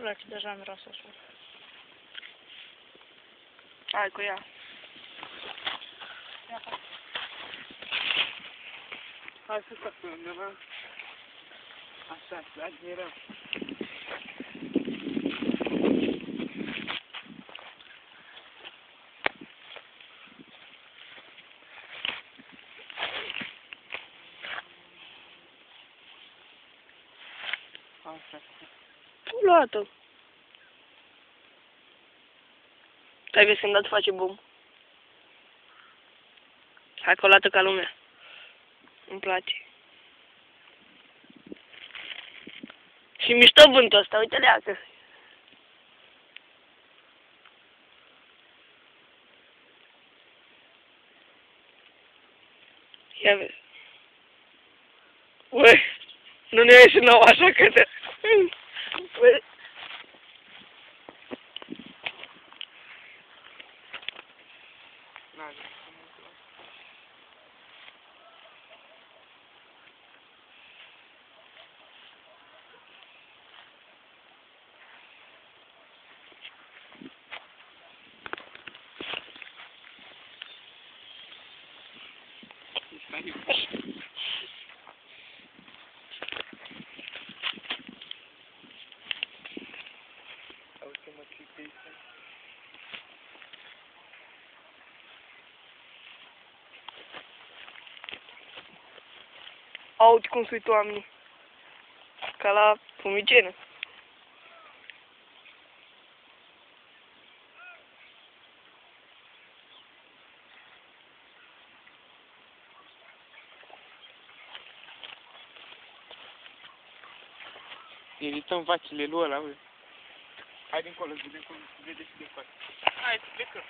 place deja miroase așa. Hai cu ea. Hai să stăm pe undeva. Așa, să admirăm. Așa. Luat-o. Hai vezi când dat face bum. Hai că o lată ca lumea. Îmi place. Și mișto vântul ăsta, uite leacă. Ia vezi. Ui, nu ne ieși nouă așa că te... Ui. Uite-mă ce peisaj. Auzi cum sunt oamenii. Ca la Fumigenă. Evităm vacile lui ăla, bă. Hai dincolo, să vedem cum vede și de față. Hai, plecăm.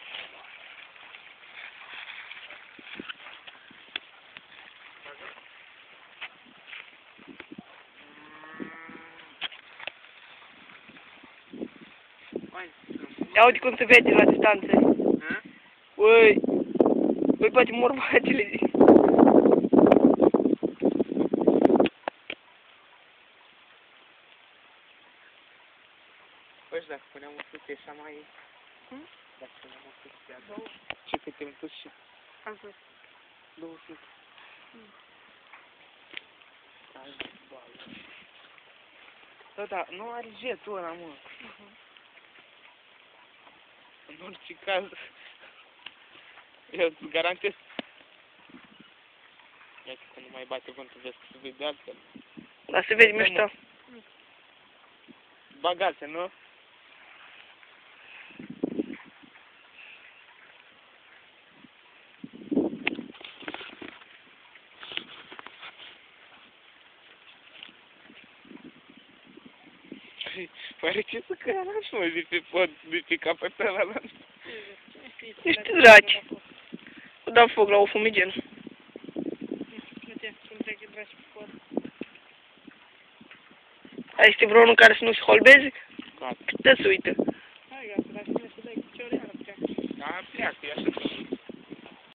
Ia uite cum se vede la distanță. Ui. Ui, poate mor vacile. Bă, și dacă puneam o fructe așa mai... Dacă puneam o fructe așa... Ce câte am pus și... Am pus. 200. Hai, boală. Da, da, nu are jetul ăla, mă. În orice caz... Eu îți garantez... Iată că nu mai bate vântul, vezi că se vede altfel. Da, se vede mișto. Bagase, nu? Pare ce să cărași, mă, de pe pod, de pe capătul ăla. Ești draci. O dau foc la o Fumigenă. Uite, cum trec draci pe pod. Ai este vreunul care să nu se holbeze? Gata. Dă-ți uită. Hai, gata, dacă ne se dai cu ce ori iară pleacă. Da, pleacă, e așa.